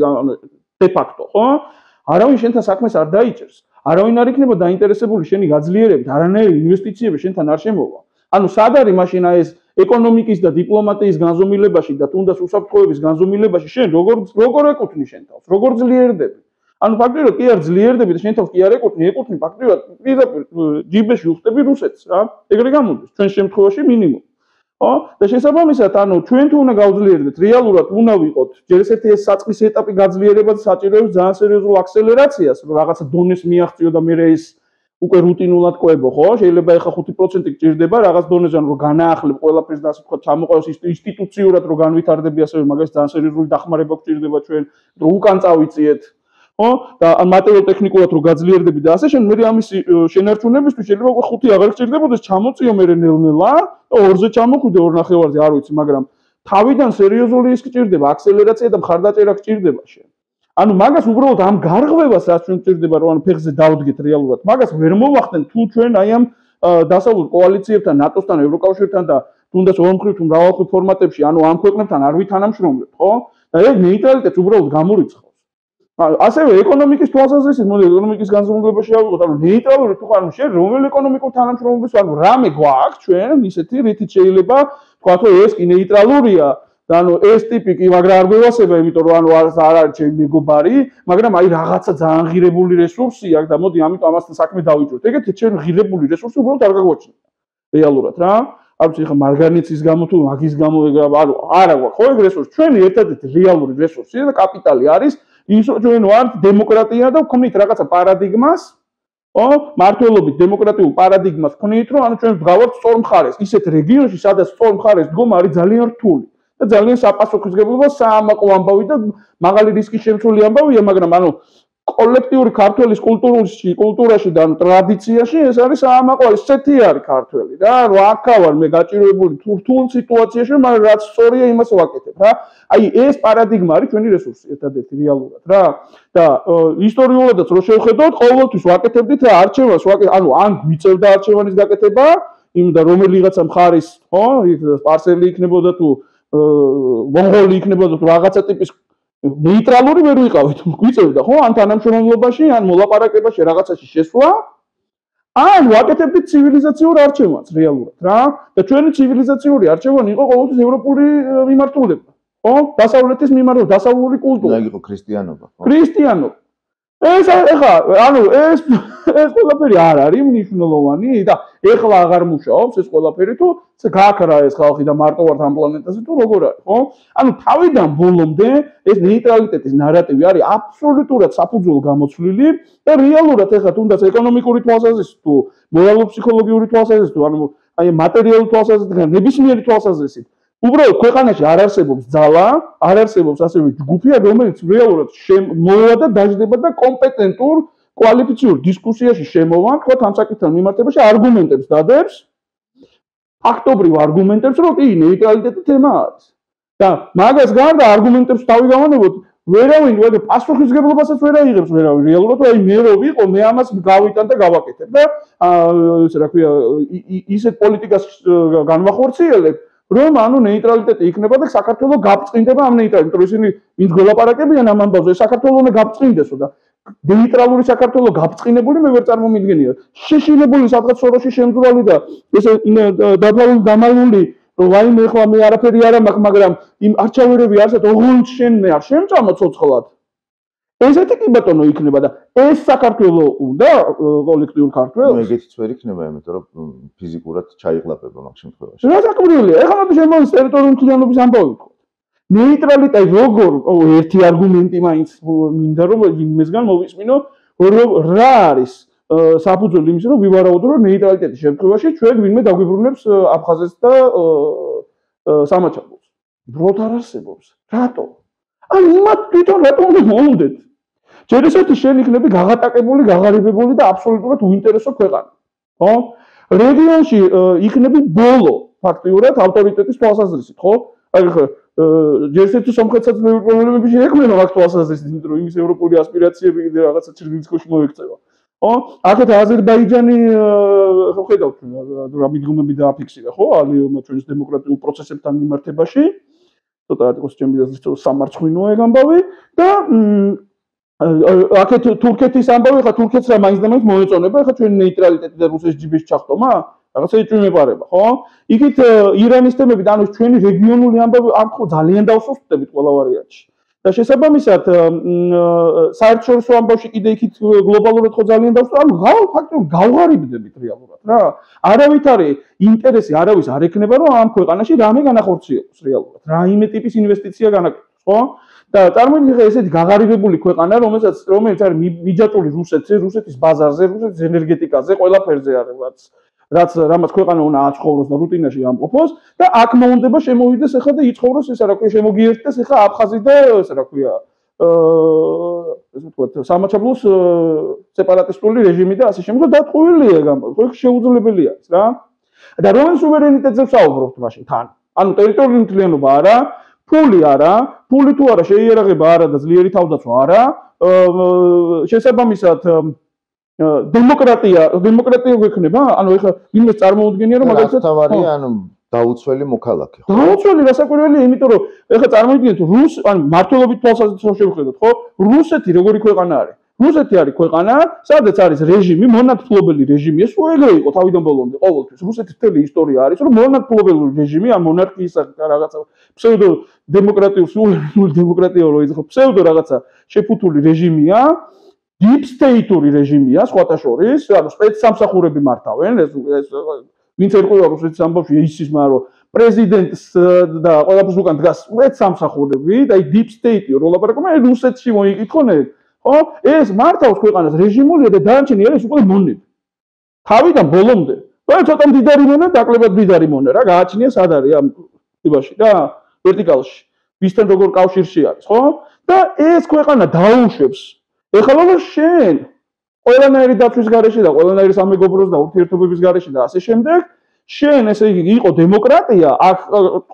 de facto, ხო? არავინ შენთან საქმეს არ დაიჭერს. არავინ არ იქნება დაინტერესებული შენი გაძლიერებით, არანაირი ინვესტიციები შენთან არ შემოვა. ანუ სად არის მაშინ ეს ეკონომიკის და დიპლომატიის განზომილებაში და თუნდაც უსაფრთხოების განზომილებაში შენ როგორ ეკუთვნი შენ თავს, როგორ ძლიერდები? ანუ ფაქტობრივად კი არ ძლიერდები და შენ თავს კი არ ეკუთვნი ფაქტობრივად პირდაპირ ჯიბეში უხდები რუსეთს რა. ეგრე გამოდის ჩვენ შემთხვევაში მინიმუმ. ხო? და შესაბამისად, ანუ ჩვენ თუ უნდა გავძლიერდეთ, რეალურად უნდა ვიყოთ ჯერ ესეთი ეს საწყის ეტაპი გაძლიერება საჭიროებს ძალიან სერიოზულ აქსელერაციას, რომ რაღაცა დონეს მიაღწიო და მე ეს უკვე რუტინულად ყვებო, ხო? შეიძლება ეხა 5% გჭირდება რაღაც დონეზე, რომ განაახლებ ყველაფერს და ასე ვთქვათ, ჩამოყევს ინსტიტუციურად რომ განვითარდები, ასევე მაგას ძალიან სერიოზული დახმარება გჭირდება ჩვენ, რომ უკან წავიწიეთ. ხო? და მატერიალურ-ტექნიკურად რომ გაძლიერდები და ასე შემდეგ, მე ამის შენარჩუნებისთვის შეიძლება უკვე 5 აღარ გჭირდებოდეს, ჩამოწიო მე ნელ-ნელა და 2-ზე ჩამოხვიდე 2.5-ზე, არ ვიცი, მაგრამ თავიდან სერიოზული ის გჭირდება, აქსელერაცია და მხარდაჭერა გჭირდება შენ. ანუ მაგას უბრალოდ ამ გარღვევას რაც ჩვენ გჭირდება, რომ ანუ ფეხზე დავდგეთ რეალურად. მაგას ვერ მოვახდენ თუ ჩვენ აი ამ დასავლურ კოალიციებთან, ნატოსთან, ევროკავშირთან და თუნდაც ორმხრივ თუ მრავალმხრივ ფორმატებში, ანუ ამ ქვეყნებთან არ ვითანამშრომლებთ, ხო? და ეს ნეიტრალიტეტს უბრალოდ გამორიცხავს. ასევე ეკონომიკის თვალსაზრისით, მოდი ეკონომიკის განზომილებაში ავიღოთ, ანუ ნეიტრალური თუ ხარ შენ რომელი ეკონომიკურ თანამშრომლობის, ანუ რამე გვაქვს ჩვენ ისეთი, რითიც შეიძლება თქვათ, რომ ეს კი ნეიტრალურია ანუ ეს ტიპი კი მაგრამ არ გვევასება, იმიტომ რომ ანუ არ არის ჩემი მეგობარი, მაგრამ აი რაღაცა ძალიან ღირებული რესურსი აქვს და მოდი ამიტომ ამასთან საქმე დავიჭროთ. ეგეთი ჩემი ღირებული რესურსი უბრალოდ არ გაგვაჩნია. რეალურად რა. არ ვიცი ხა მარგანიცის გამო თუ მაგის გამო ანუ არა გვაქვს ხო ეგ რესურსი. ჩვენი ერთადერთი რეალური რესურსი და კაპიტალი არის ის რომ ჩვენ ვართ დემოკრატია და ვქნით რაღაცა პარადიგმას მართლობით დემოკრატიულ პარადიგმას ვქნით რომ ანუ ჩვენ ვდგავართ სწორ მხარეს. ისეთ რეგიონში სადაც სწორ მხარეს დგომა არის ძალიან რთული და ძალიან საპასუხისმგებლობა საამაყო ამბავი და მაღალი რისკის შემცველი ამბავია, მაგრამ ანუ კოლექტიური ქართველის კულტურაში და ტრადიციაში ეს არის საამაყო, ესეთი არის ქართველი რა, რომ აქა ვარ მე გაჭირვებული რთულ სიტუაციაში, მაგრამ რაც სწორია იმას ვაკეთებ რა. აი ეს პარადიგმა არის ჩვენი რესურსი ერთადერთი რეალურად რა. და ისტორიულადაც რო შევხედოთ, ყოველთვის ვაკეთებდით არჩევანს, ანუ ან გვიწევდა არჩევანის გაკეთება, იმდა რომელიღაცა მხარის, ხო, სპარსელი იქნებოდა თუ მონღოლი იქნებოდა თუ რაღაცა ტიპის ნეიტრალური ვერ ვიყავით, გვიწევდა ხო, ან თანამშრომლობაში, ან მოლაპარაკებაში რაღაცაში შესვლა, ან ვაკეთებდით ცივილიზაციურ არჩევანს რეალურად რა. და ჩვენი ცივილიზაციური არჩევანი იყო ყოველთვის ევროპული მიმართულება, ხო? დასავლეთის მიმართულება, დასავლური კულტურა. და იყო ქრისტიანობა, ხო? ქრისტიანობა. ეს ეხა, ანუ ეს ყველაფერი არ არის მნიშვნელოვანი და ეხლა აღარ მუშაობს ეს ყველაფერი თუ გააქრა ეს ხალხი და მარტო ვართ ამ პლანეტაზე თუ როგორ არის, ხო? ანუ თავიდან ბოლომდე ეს ნეიტრალიტეტის ნარატივი არის აბსოლუტურად საფუძველ გამოცვლილი და რეალურად ეხლა თუნდაც ეკონომიკური თვალსაზრისით თუ მორალურ-ფსიქოლოგიური თვალსაზრისით თუ ანუ აი მატერიალური თვალსაზრისით და ნებისმიერი თვალსაზრისით უბრალოდ ქვეყანაში არ არსებობს ძალა, არ არსებობს ასევე ჯგუფი, რომელიც რეალურად მოვა და დაждდება და კომპეტენტურ კვალიფიციურ დისკუსიაში შემოვა, თქვა ამ საკითხთან მიმართებაში არგუმენტებს დადებს, ფაქტობრივ არგუმენტებს, რომ კი ნეიტრალიტეტი თემა არის. და მაგას გარდა არგუმენტებს თავი გავანებოთ, ვერავინ პასუხისმგებლობასაც ვერ აიღებს ვერავინ რეალურად, აი მე რო ვიყო, მე ამას გავიტან და გავაკეთებ და ესე რა ქვია, ისეთ პოლიტიკას განვახორციელებ რომ ანუ ნეიტრალიტეტი იქნება და საქართველოს გაბწყინდება ამ ნეიტრალიტეტით, რომ ისინი ვინც გველაპარაკებიან ამ ამბავზე, საქართველოს უნდა გაბწყინდესო და ნეიტრალური საქართველოს გაბწყინებული მე ვერ წარმომიდგენია. შეშინებული სადღაც სოროში შემძვრალი და ესე დამალული ვაიმე ხო მე არაფერი არ მაქვს, მაგრამ იმ არჩევნები არსად ოღონდ შენ მე არ შემწამო ცოცხლად. ესეთი კი ბატონო იქნება და ეს საქართველოს უნდა კოლექტიურ ქართველს. ეგეთიც ვერ იქნება, იმიტომ რომ ფიზიკურად ჩაიღლაპება მაგ შემთხვევაში. რა საკმარისია, ეხლა მოდი შემოდის ტერიტორიული მთლიანობის ამბავი ვთქვა. ნეიტრალიტეტი როგორ ერთი არგუმენტი მაინც მინდა რომ იმისგან მოვისმინო, რომ რა არის საფუძველი იმისა, რომ ვივარაუდო რომ ნეიტრალიტეტის შემთხვევაში ჩვენ ვინმე დაგვიბრუნებს აფხაზეთს და სამაჩაბლოს. უბრალოდ არ არსებობს. რატო? ან იმათ თვითონ რატომ უნდა მოვუდეთ? ჯერ ესეთი შენ იქნები გაღატაკებული, გაღარიბებული და აბსოლუტურად უინტერესო ქვეყანა. ხო? რეგიონში იქნები ბოლო ფაქტიურად ავტორიტეტის თვალსაზრისით, ხო? აი ხო ჯერ ესეთი სომხეთსაც მე პრობლემები შეექმნება მაგ თვალსაზრისით, იმიტომ რომ იმის ევროპული ასპირაციები კიდე რაღაცა ჩრდილის ქვეშ მოექცევა. ხო? აქეთ აზერბაიჯანი ხო ხედავთ რა მიდგომები დააფიქსირა, ხო? ალიევმა ჩვენს დემოკრატიულ პროცესებთან მიმართებაში. ცოტა იყოს ჩემი აზრით სამარცხვინოა ეგ ამბავი და აქეთ თურქეთის ამბავი, ხა თურქეთს რა მაინც და მაინც მოეწონება, ხა ჩვენი ნეიტრალიტეტი და რუსეთის ჯიბის ჩახტომა, რაღაცა ეჭვმეპარება, ხო? იქით ირანის თემები და ანუ ჩვენი რეგიონული ამბავი ამ ხო ძალიან დავსუსტდებით ყველა ვარიანტში. და შესაბამისად საერთაშორისო ამბავში კიდე იქით გლობალურად ხო ძალიან დავსუსტდებით, ანუ ფაქტობრივად გავღარიბდებით რეალურად რა. არავით არის ინტერესი, არავის არ ექნება რომ ამ ქვეყანაში რამე განახორციელოს რეალურად. რაიმე ტიპის ინვესტიცია განაკეთოს, ხო? და წარმოიდგინე ესეთი გაღარიბებული ქვეყანა, რომელიც არის მიჯაჭვული რუსეთის ბაზარზე, რუსეთის ენერგეტიკაზე, ყველაფერზე არის, რაც რამაც ქვეყანა უნდა აცხოვროს და რუტინაში ამყოფოს და აქ მოუნდება შემოვიდეს ახლა და იცხოვროს ესე რა ქვია, შემოგიერთდეს ახლა აფხაზი და ესე რა ქვია, ესე ვთქვათ, სამაჩაბლოს სეპარატისტული რეჟიმი და ასე შემდეგ და დატყუილია ეგ ამბავი, ხო შეუძლებელი არის რა. და რომელ სუვერენიტეტზე ვსაუბრობთ მაშინ თან? ანუ ტერიტორიული მთლიანობა არა, ფული არა, ფული თუ არა შეიარაღება არა და ძლიერი თავდაცვა არა, შესაბამისად დემოკრატია გვექნება, ანუ ეხლა ვინმე წარმოუდგენია რომ მაგალითად თავარია, ანუ დაუცველი მოქალაქე, ხო? დაუცველი რასაკვირველია, იმიტომ რომ ეხლა წარმოიდგინეთ ანუ მართლობით თვალსაზრისით შევხედოთ, ხო? რუსეთი როგორი ქვეყანა არის? რუსეთი არის ქვეყანა, სადაც არის რეჟიმი, მონარქიობელი რეჟიმი, ეს ეგრე იყო თავიდან ბოლომდე ყოველთვის. რუსეთის მთელი ისტორია არის, რომ მონარქიობელი რეჟიმი, ან მონარქიის რაღაცა ფსევდო დემოკრატიულ სუვერენული დემოკრატია რო იზღო, ფსევდო რაღაცა შეფუთული რეჟიმია, deep state-ური რეჟიმია, სხვათა შორის, ანუ სპეცსამსახურები მართავენ, ეს ვინც ერკვევა რუსეთის ამბავში ისის მაგრამ პრეზიდენტს და ყველაფერს უკან დგას სპეცსამსახურები და აი deep state-ი რო ლაპარაკობენ, აი რუსეთში მოიკითხონ ეს ხო? ეს მართავს ქვეყანას რეჟიმულია და დანარჩენი არის უკვე მონები. თავიდან ბოლომდე. ყველა ცოტა მდიდარი მონა, დაკლებად მდიდარი მონა რა, გააჩნია სად არის ამ ტიპაში და ვერტიკალში. ვისთან როგორ კავშირში არის, ხო? და ეს ქვეყანა დაუშვებს. ეხლა შენ ყველანაირი დაცვის გარეშე და ყველანაირი სამეგობროს და ურთიერთობების გარეშე და ასე შემდეგ შენ ესე იგი იყო დემოკრატია, აქ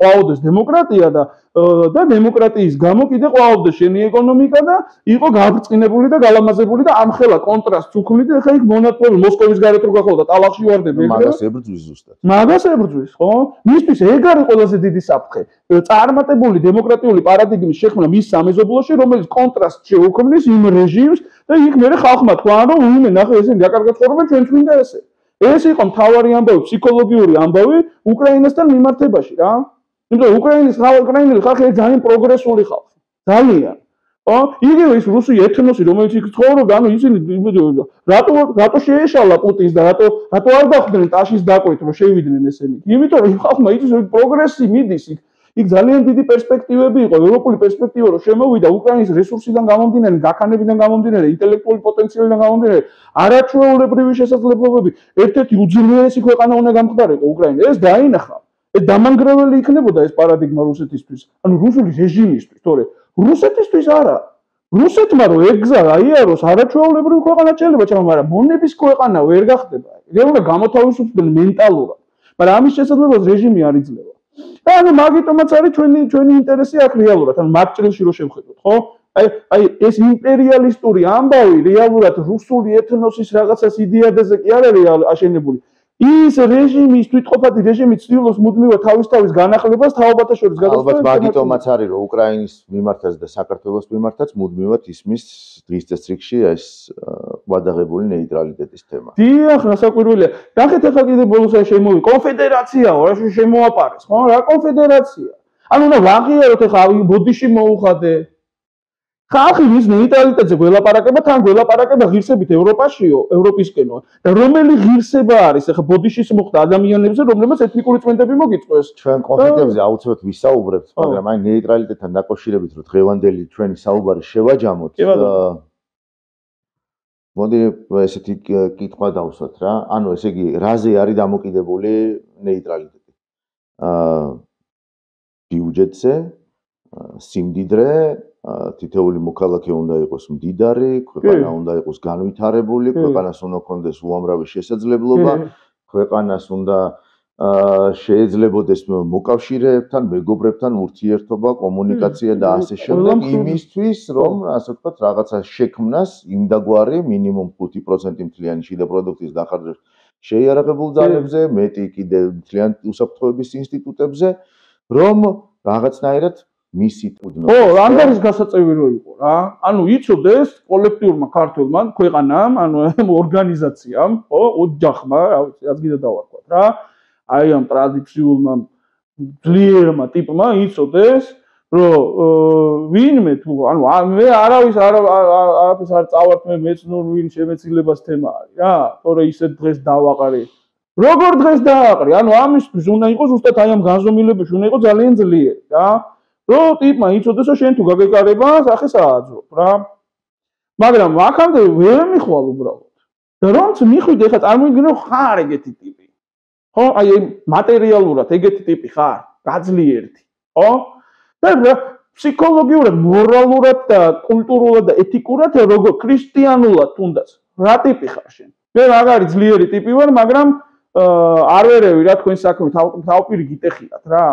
ყვაოდეს დემოკრატია და დემოკრატიის გამო კიდე ყვაოდეს შენი ეკონომიკა და იყო გაბრწყინებული და გალამაზებული და ამხელა კონტრასტს უქმნით და ხა იქ მონარქია მოსკოვის გარეთ რო გახდა და ტალახში ვარდები ეგრე მაგას ებრძვის ზუსტად. მაგას ებრძვის, ხო? მისთვის ეგ არის ყველაზე დიდი საფრთხე. წარმატებული დემოკრატიული პარადიგმის შექმნა მის სამეზობლოში, რომელიც კონტრასტს შეუქმნის იმ რეჟიმს და იქ მერე ხალხმა თქვა, რომ უიმე ნახე ესენი აკარგად ცხოვრობენ ჩვენც მინდა ესე. ეს იყო მთავარი ამბავი, ფსიქოლოგიური ამბავი უკრაინასთან მიმართებაში რა. იმიტომ უკრაინელი ხალხი ძალიან პროგრესული ხალხი. ძალიან. ხო? იგივე ის რუსი ეთნოსი, რომელიც იქ ცხოვრობდა, ანუ ისინი რატო შეეშალა პუტინს და რატო არ დახვდნენ ტაშის დაკვეთ, რომ შევიდნენ ესენი. იმიტომ რომ ხალხმა იცის რომ პროგრესი მიდის იქ. იქ ძალიან დიდი პერსპექტივები იყო, ევროპული პერსპექტივა რომ შემოვიდა უკრაინის რესურსიდან გამომდინარე, გაქანებიდან გამომდინარე, ინტელექტუალური პოტენციალიდან გამომდინარე, არაჩვეულებრივი შესაძლებლობები, ერთ-ერთი უძლიერესი ქვეყანა უნდა გამხდარიყო უკრაინა. ეს დაინახა. ეს დამანგრეველი იქნებოდა ეს პარადიგმა რუსეთისთვის, ანუ რუსული რეჟიმისთვის, თორე რუსეთისთვის არა. რუსეთმა რო ეგზა აიაროს არაჩვეულებრივი ქვეყანა შეიძლება ჩამა, მაგრამ მონების ქვეყანა ვერ გახდება. ეს უნდა გამოთავისუფლდნენ მენტალურად. მაგრამ ამის შესაძლებლობას რეჟიმი არ იძლევა. ანუ მაგიტომაც არის ჩვენი ინტერესი აქ რეალურად, ანუ მაგ ჭრილში რო შევხედოთ, ხო? აი ეს იმპერიალისტური ამბავი რეალურად რუსული ეთნოსის რაღაცას იდეადაზე კი არ არის აშენებული. ის რეჟიმის თვითყოფადი რეჟიმი ცდილობს მუდმივად თავის განახლებას თაობათა შორის გადასვლას. ალბათ მაგიტომაც არის რომ უკრაინის მიმართაც და საქართველოს მიმართაც მუდმივად ისმის დღის წესრიგში ეს ვადაღებული ნეიტრალიტეტის თემა. დიახ, რასაკვირველია. ნახეთ ახლა კიდე ბოლოს აი შემოვი კონფედერაციაო, რა შემოაპარეს, ხო? რა კონფედერაცია? ანუ უნდა ვაღიაროთ ახლა ბოდიში მოუხადე. ხალხი ვის ნეიტრალიტეტზე გველაპარაკება, თან გველაპარაკება ღირსებით ევროპაშიო, ევროპისკენო. და რომელი ღირსება არის ახლა ბოდიშის მოხდა ადამიანებზე, რომლებსაც ეთნიკური წმენდები მოგიწყვეს. ჩვენ კონფლიქტებზე აუცილებლად ვისაუბრებთ, მაგრამ აი ნეიტრალიტეტთან დაკავშირებით რომ დღევანდელი ჩვენი საუბარი შევაჯამოთ. მოდი ესეთი კითხვა დავსვათ რა. ანუ ესე იგი, რაზე არის დამოკიდებული ნეიტრალიტეტი? ბიუჯეტზე, სიმდიდრე, თითოეული მოქალაქე უნდა იყოს მდიდარი, ქვეყანა უნდა იყოს განვითარებული, ქვეყანას უნდა ჰქონდეს უამრავი შესაძლებლობა, ქვეყანას უნდა შეეძლებოდეს მოკავშირეებთან, მეგობრებთან ურთიერთობა, კომუნიკაცია და ასე შემდეგ, იმისთვის, რომ ასე ვთქვათ, რაღაცა შექმნას იმდაგვარი მინიმუმ 5% მთლიანი შიდა პროდუქტის დახარჯვას შეიარაღებულ ძალებზე, მეტი კიდე მთლიან უსაფრთხოების ინსტიტუტებზე, რომ რაღაცნაირად მისით უდნო. ხო, ამდენის გასაწევი რო იყო რა. ანუ იცოდეს კოლექტიურმა ქართველმა ქვეყანამ, ანუ ორგანიზაციამ, ხო, ოჯახმა, რა ვიცი, რაც კიდე დავარქვათ რა. აი ამ ტრადიციულმა ძლიერმა ტიპმა იცოდეს, რომ ვინმე თუ ანუ მე არაფერს არ წავართ მე მეცნურ ვინ შემეცილებას თემა არის რა. თორე ისეთ დღეს დავაყარი. როგორ დღეს დავაყრი? ანუ ამისთვის უნდა იყოს ზუსტად აი ამ განზომილებაში უნდა იყოს ძალიან ძლიერი რა. რომ ტიპმა იცოდეს რომ შენ თუ გაგეკარება, სახეს ააძრობ რა. მაგრამ აქამდე ვერ მიხვალ უბრალოდ. და რომც მიხვიდე ხა წარმოიდგინე ხარ ეგეთი ტიპი. ხო? აი მატერიალურად ეგეთი ტიპი ხარ, გაძლიერდი. ხო? და ფსიქოლოგიურად, მორალურად და კულტურულად და ეთიკურად როგორ ქრისტიანულად თუნდაც რა ტიპი ხარ შენ? მე მაგარი ძლიერი ტიპი ვარ, მაგრამ არ ვერევი რა თქვენ საქმე თავპირი გიტეხიათ რა.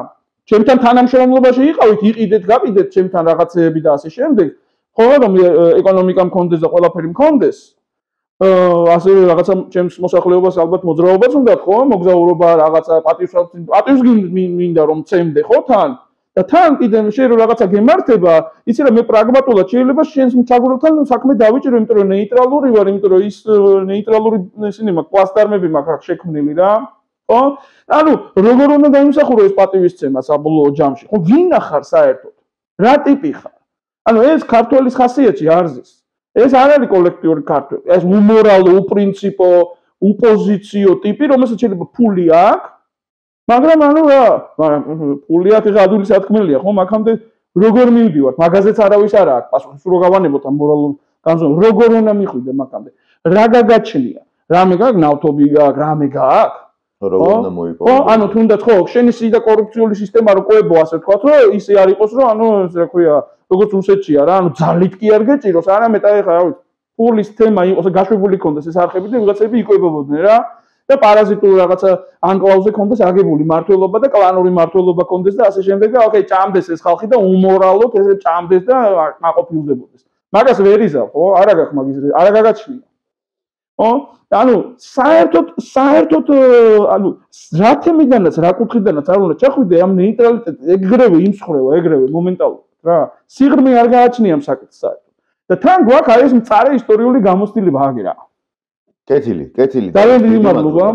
ჩემთან თანამშრომლობაში იყავით, იყიდეთ, გაკიდეთ ჩემთან რაღაცეები და ასე შემდეგ. ხო, რომ ეკონომიკა მქონდეს და ყველაფერი მქონდეს. ასევე რაღაცა ჩემს მოსახლეობას ალბათ მოძრაობაც უნდა, ხო, მოგზაურობა, რაღაცა პატივს მინდა რომ წემდე, ხო, თან. და თან კიდე შენ რო რაღაცა გემართება, იცი რა მე პრაგმატულად შეიძლება შენს მცაგურებთან საქმე დავიჭირო, იმიტომ რომ ნეიტრალური ვარ, იმიტომ რომ ის ნეიტრალური ისინი მაქვს პლასტარმები მაქვს შექმნილი რა. ხო? ანუ როგორ უნდა დაიმსახურო ეს პატივისცემა საბოლოო ჯამში? ხო, ვინ ახარ საერთოდ? რა ტიპი ხარ? ანუ ეს ქართველის ხასიათი არ ზის. ეს არ არის კოლექტიური ქართველი. ეს უმორალო, უპრინციპო, უპოზიციო ტიპი, რომელსაც შეიძლება ფული აქვს, მაგრამ ანუ რა, ფული აქვს, ეხლა ადვილი სათქმელია, ხო? მაგამდე როგორ მივდივართ? მაგაზეც არავის არ აქვს პასუხი, სულ რო გავანებოთ ამ მორალურ განზომილებას. როგორ უნდა მიხვიდე მაგამდე? რა გაგაჩნია? რამე გაქვს, ნავთობი გაქვს, რამე გაქვს? როგორ უნდა მოიპოვო? ხო, ანუ თუნდაც ხო, შენი სიდა კორუფციული სისტემა რო ყვებო, ასე ვთქვათ, რომ ისე არ იყოს, რომ ანუ რა ქვია, როგორც რუსეთშია რა, ანუ ძალით კი არ გეჭიროს, არამედ აი ხა, რა ვიცი, ფულის თემა იყოს, გაშვებული კონდეს ეს არხები და ვიღაცები იკვებებოდნენ რა. და პარაზიტული რაღაცა ანკლავზე კონდეს აგებული მართლობა და კლანური მართლობა კონდეს და ასე შემდეგ და ოკეი, ჭამდეს ეს ხალხი და უმორალოდ ესე ჭამდეს და აყოფილდებოდეს. მაგას ვერ იზავ, ხო? არა გაქვს მაგის, არა გაგაჩნია. ხო? ანუ საერთოდ ანუ რა თემიდანაც, რა კუთხიდანაც არ უნდა ჩახვიდე ამ ნეიტრალიტეტს, ეგრევე იმსხრევა, ეგრევე მომენტალურად რა. სიღრმე არ გააჩნია ამ საკითხს საერთოდ. და თან გვაქვს აი ეს მწარე ისტორიული გამოცდილება აგერა. კეთილი. ძალიან დიდი მადლობა.